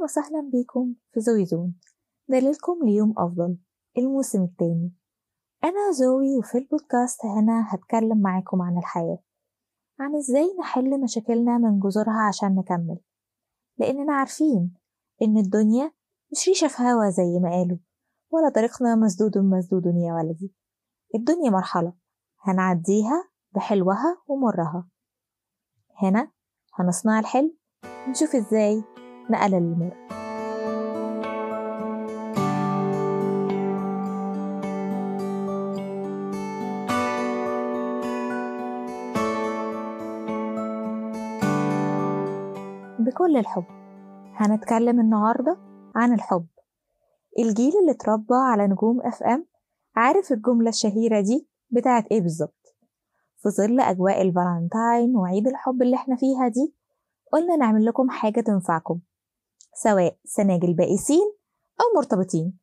وسهلا بيكم في زوي زون، دليلكم ليوم أفضل الموسم التاني. أنا زوي، وفي البودكاست هنا هتكلم معاكم عن الحياة، عن إزاي نحل مشاكلنا من جذورها عشان نكمل، لأننا عارفين إن الدنيا مش ريشة في هوا زي ما قالوا، ولا طريقنا مسدود مسدود يا ولدي. الدنيا مرحلة هنعديها بحلوها ومرها. هنا هنصنع الحلم ونشوف إزاي نقلل المر. بكل الحب هنتكلم النهاردة عن الحب. الجيل اللي اتربى على نجوم FM عارف الجملة الشهيرة دي بتاعت ايه بالظبط. في ظل أجواء الفالنتاين وعيد الحب اللي احنا فيها دي، قلنا نعمل لكم حاجة تنفعكم، سواء سناجل بائسين أو مرتبطين.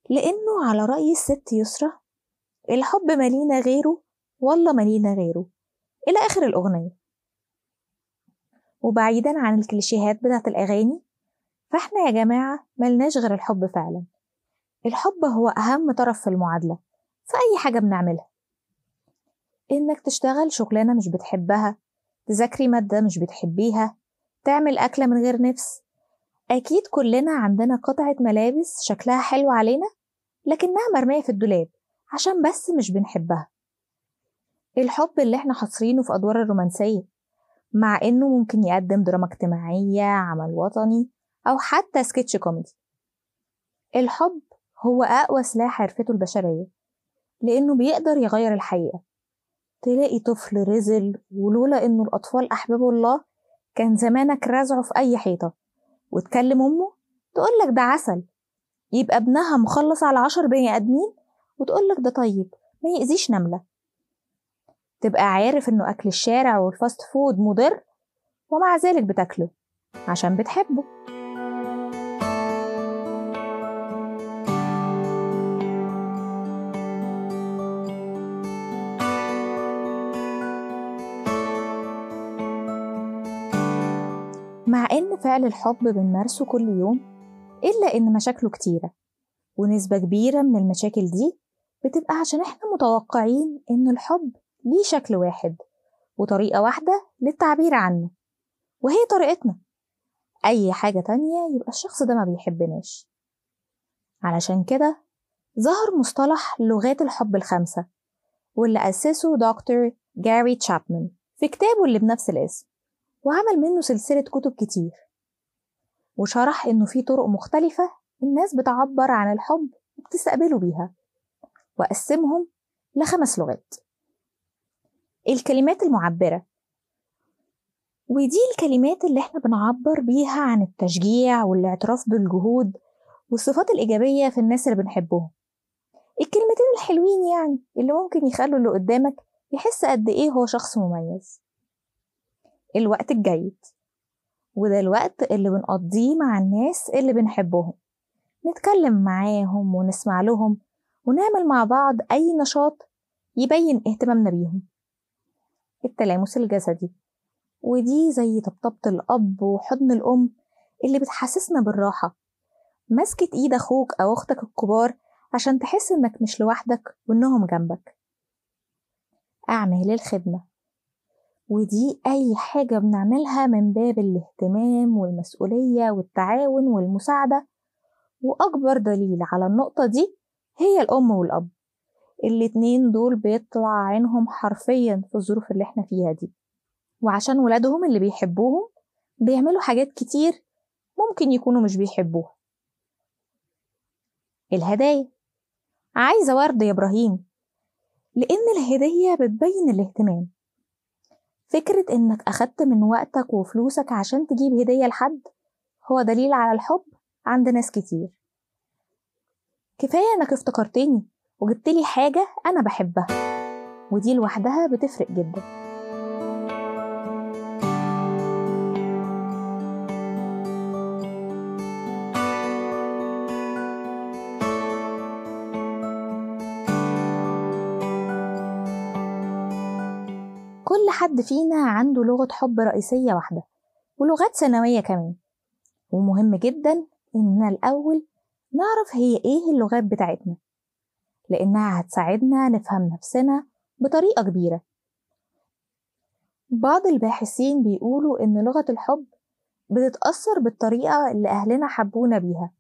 لأنه على رأي الست يسرى، الحب مالينا غيره والله مالينا غيره، إلى آخر الأغنية. وبعيدا عن الكليشيهات بتاعت الأغاني، فإحنا يا جماعة ملناش غير الحب فعلا. الحب هو أهم طرف في المعادلة في أي حاجة بنعملها. إنك تشتغل شغلانة مش بتحبها، تذاكري مادة مش بتحبيها، تعمل أكلة من غير نفس. أكيد كلنا عندنا قطعة ملابس شكلها حلو علينا لكنها مرمية في الدولاب عشان بس مش بنحبها. الحب اللي احنا حاصرينه في أدوار الرومانسية، مع إنه ممكن يقدم دراما اجتماعية، عمل وطني، أو حتى سكتش كوميدي. الحب هو أقوى سلاح عرفته البشرية، لأنه بيقدر يغير الحقيقة. تلاقي طفل رزل، ولولا إنه الأطفال أحباب الله كان زمانك رازعه في أي حيطة، وتكلم أمه تقولك ده عسل، يبقى ابنها مخلص على 10 بني آدمين وتقولك ده طيب ما يأذيش نملة. تبقى عارف إنه أكل الشارع والفاست فود مضر، ومع ذلك بتاكله عشان بتحبه. مع إن فعل الحب بنمارسه كل يوم، إلا إن مشاكله كتيرة، ونسبة كبيرة من المشاكل دي بتبقى عشان إحنا متوقعين إن الحب ليه شكل واحد وطريقة واحدة للتعبير عنه، وهي طريقتنا. أي حاجة تانية يبقى الشخص ده ما بيحبناش. علشان كده ظهر مصطلح لغات الحب ال5، واللي أسسه دكتور جاري تشابمان في كتابه اللي بنفس الاسم، وعمل منه سلسلة كتب كتير، وشرح إنه في طرق مختلفة الناس بتعبر عن الحب وبتستقبله بيها، وقسمهم ل5 لغات. الكلمات المعبرة، ودي الكلمات اللي احنا بنعبر بيها عن التشجيع والاعتراف بالجهود والصفات الإيجابية في الناس اللي بنحبهم. الكلمتين الحلوين يعني اللي ممكن يخلوا اللي قدامك يحس قد إيه هو شخص مميز. الوقت الجيد، وده الوقت اللي بنقضيه مع الناس اللي بنحبهم، نتكلم معاهم ونسمع لهم ونعمل مع بعض أي نشاط يبين اهتمامنا بيهم. التلامس الجسدي، ودي زي طبطبة الأب وحضن الأم اللي بتحسسنا بالراحة، مسكة إيد أخوك أو أختك الكبار عشان تحس إنك مش لوحدك وإنهم جنبك. أعمال الخدمة، ودي أي حاجة بنعملها من باب الاهتمام والمسؤولية والتعاون والمساعدة. وأكبر دليل على النقطة دي هي الأم والأب، الاتنين دول بيطلع عينهم حرفيا في الظروف اللي احنا فيها دي، وعشان ولادهم اللي بيحبوهم بيعملوا حاجات كتير ممكن يكونوا مش بيحبوها. الهدايا، عايزة ورد يا إبراهيم، لأن الهدية بتبين الاهتمام. فكرة إنك أخدت من وقتك وفلوسك عشان تجيب هدية لحد هو دليل على الحب عند ناس كتير. كفاية إنك افتكرتني وجبتلي حاجة أنا بحبها، ودي لوحدها بتفرق جدا. كل حد فينا عنده لغة حب رئيسية واحدة ولغات ثانوية كمان، ومهم جدا إننا الأول نعرف هي إيه اللغات بتاعتنا، لأنها هتساعدنا نفهم نفسنا بطريقة كبيرة. بعض الباحثين بيقولوا إن لغة الحب بتتأثر بالطريقة اللي أهلنا حبونا بيها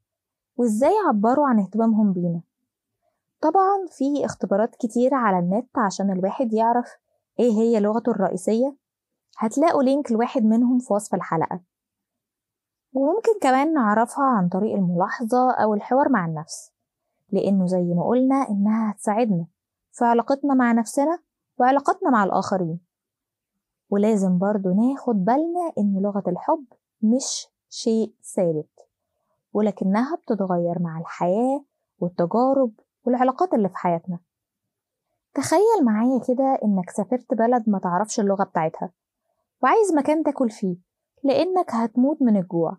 وإزاي عبروا عن اهتمامهم بينا. طبعا في اختبارات كتيرة على النت عشان الواحد يعرف إيه هي لغته الرئيسية، هتلاقوا لينك لواحد منهم في وصف الحلقة. وممكن كمان نعرفها عن طريق الملاحظة أو الحوار مع النفس، لأنه زي ما قلنا إنها هتساعدنا في علاقتنا مع نفسنا وعلاقتنا مع الآخرين. ولازم برضو ناخد بالنا إن لغة الحب مش شيء ثابت، ولكنها بتتغير مع الحياة والتجارب والعلاقات اللي في حياتنا. تخيل معايا كده إنك سافرت بلد ما تعرفش اللغة بتاعتها وعايز مكان تاكل فيه لأنك هتموت من الجوع.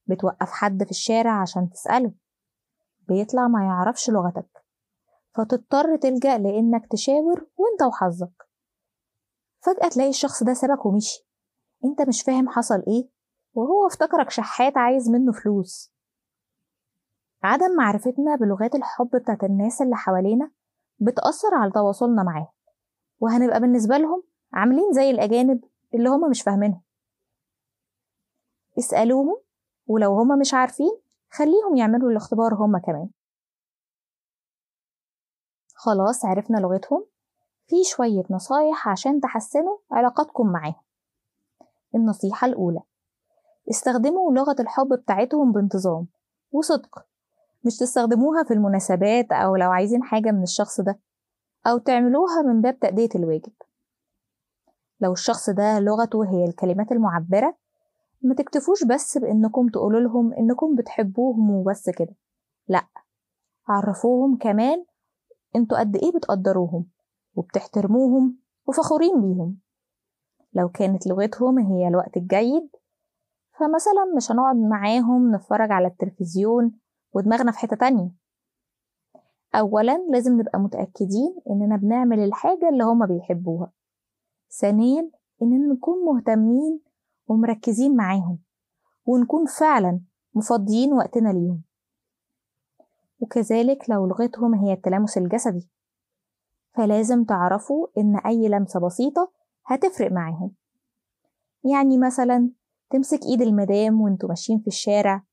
بتوقف حد في الشارع عشان تسأله، بيطلع ما يعرفش لغتك، فتضطر تلجأ لأنك تشاور وانت وحظك. فجأة تلاقي الشخص ده سابك ومشي، انت مش فاهم حصل ايه، وهو افتكرك شحات عايز منه فلوس. عدم معرفتنا بلغات الحب بتاعت الناس اللي حوالينا بتأثر على تواصلنا معاهم، وهنبقى بالنسبة لهم عاملين زي الأجانب اللي هما مش فاهمينهم. اسألوهم، ولو هما مش عارفين خليهم يعملوا الاختبار هما كمان. خلاص عرفنا لغتهم، في شوية نصايح عشان تحسنوا علاقاتكم معاهم. النصيحة الأولى: استخدموا لغة الحب بتاعتهم بانتظام وصدق، مش تستخدموها في المناسبات أو لو عايزين حاجة من الشخص ده، أو تعملوها من باب تأدية الواجب. لو الشخص ده لغته هي الكلمات المعبرة، ما تكتفوش بس بإنكم تقولوا لهم إنكم بتحبوهم وبس كده، لأ، عرفوهم كمان انتوا قد إيه بتقدروهم وبتحترموهم وفخورين بيهم. لو كانت لغتهم هي الوقت الجيد، فمثلا مش هنقعد معاهم نتفرج على التلفزيون ودماغنا في حتة تانية. أولا لازم نبقى متأكدين إننا بنعمل الحاجة اللي هما بيحبوها. ثانيا إننا نكون مهتمين ومركزين معاهم، ونكون فعلا مفضيين وقتنا ليهم. وكذلك لو لغتهم هي التلامس الجسدي، فلازم تعرفوا إن أي لمسة بسيطة هتفرق معاهم. يعني مثلا تمسك إيد المدام وانتوا ماشيين في الشارع،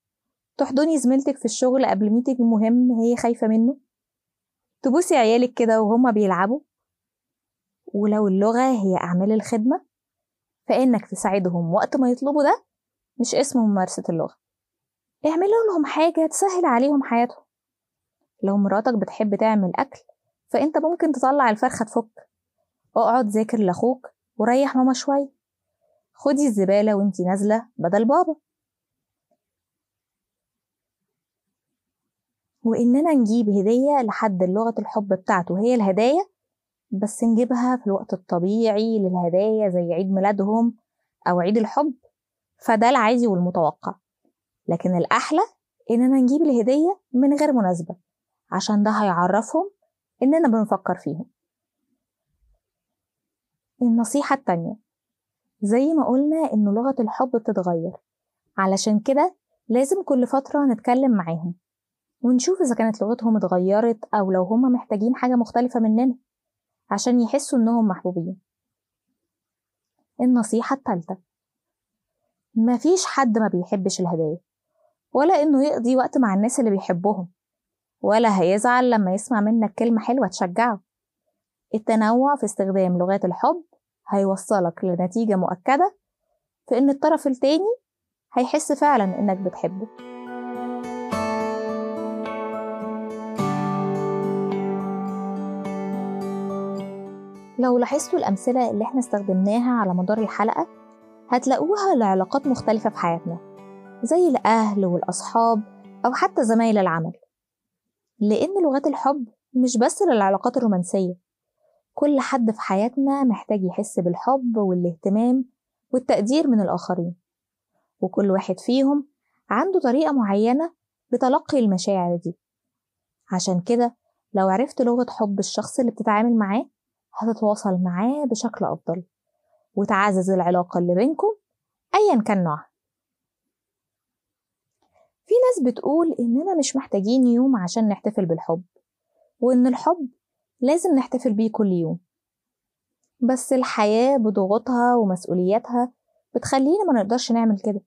تحضني زميلتك في الشغل قبل ميتنج مهم هي خايفة منه، تبوسي عيالك كده وهما بيلعبوا. ولو اللغة هي أعمال الخدمة، فإنك تساعدهم وقت ما يطلبوا ده مش اسم ممارسة اللغة. اعملوا لهم حاجة تسهل عليهم حياتهم. لو مراتك بتحب تعمل أكل، فأنت ممكن تطلع الفرخة تفك. اقعد ذاكر لأخوك وريح ماما شوية. خدي الزبالة وانتي نازلة بدل بابا. وإننا نجيب هدية لحد لغة الحب بتاعته هي الهدايا، بس نجيبها في الوقت الطبيعي للهدايا زي عيد ميلادهم أو عيد الحب، فده العادي والمتوقع. لكن الأحلى إننا نجيب الهدية من غير مناسبة، عشان ده هيعرفهم إننا بنفكر فيهم. النصيحة التانية: زي ما قلنا إن لغة الحب بتتغير، علشان كده لازم كل فترة نتكلم معاهم ونشوف إذا كانت لغتهم اتغيرت أو لو هما محتاجين حاجة مختلفة مننا عشان يحسوا إنهم محبوبين. النصيحة التالتة: مفيش حد ما بيحبش الهدايا، ولا إنه يقضي وقت مع الناس اللي بيحبهم، ولا هيزعل لما يسمع منك كلمة حلوة تشجعه. التنوع في استخدام لغات الحب هيوصلك لنتيجة مؤكدة في إن الطرف التاني هيحس فعلا إنك بتحبه. لو لاحظتوا الأمثلة اللي احنا استخدمناها على مدار الحلقة، هتلاقوها لعلاقات مختلفة في حياتنا، زي الأهل والأصحاب أو حتى زمايل العمل. لأن لغات الحب مش بس للعلاقات الرومانسية، كل حد في حياتنا محتاج يحس بالحب والاهتمام والتقدير من الآخرين، وكل واحد فيهم عنده طريقة معينة لتلقي المشاعر دي. عشان كده لو عرفت لغة حب الشخص اللي بتتعامل معاه، هتتواصل معاه بشكل أفضل وتعزز العلاقة اللي بينكم أيا كان نوعها. في ناس بتقول إننا مش محتاجين يوم عشان نحتفل بالحب، وإن الحب لازم نحتفل بيه كل يوم، بس الحياة بضغوطها ومسؤولياتها بتخلينا ما نقدرش نعمل كده.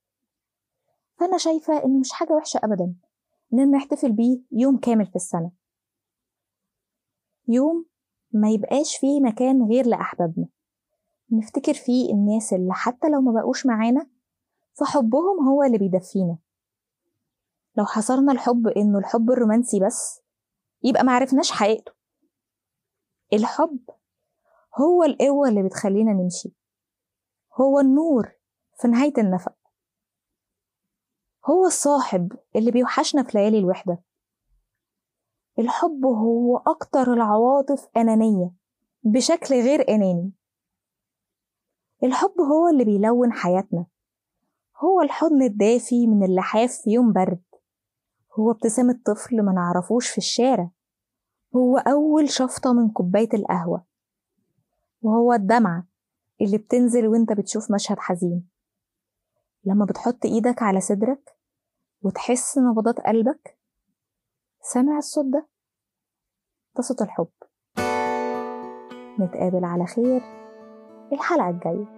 فأنا شايفة إنه مش حاجة وحشة أبدا إننا نحتفل بيه يوم كامل في السنة، يوم ما يبقاش فيه مكان غير لأحبابنا، نفتكر فيه الناس اللي حتى لو ما بقوش معانا فحبهم هو اللي بيدفينا. لو حصرنا الحب إنه الحب الرومانسي بس يبقى معرفناش حقيقته. الحب هو القوة اللي بتخلينا نمشي، هو النور في نهاية النفق، هو الصاحب اللي بيوحشنا في ليالي الوحدة. الحب هو أكتر العواطف أنانية بشكل غير أناني. الحب هو اللي بيلون حياتنا، هو الحضن الدافي من اللحاف في يوم برد، هو ابتسامة طفل ما نعرفوش في الشارع، هو أول شفطة من كوباية القهوة، وهو الدمعة اللي بتنزل وانت بتشوف مشهد حزين. لما بتحط ايدك على صدرك وتحس نبضات قلبك، سامع الصوت ده؟ ده صوت الحب. نتقابل على خير الحلقة الجاية.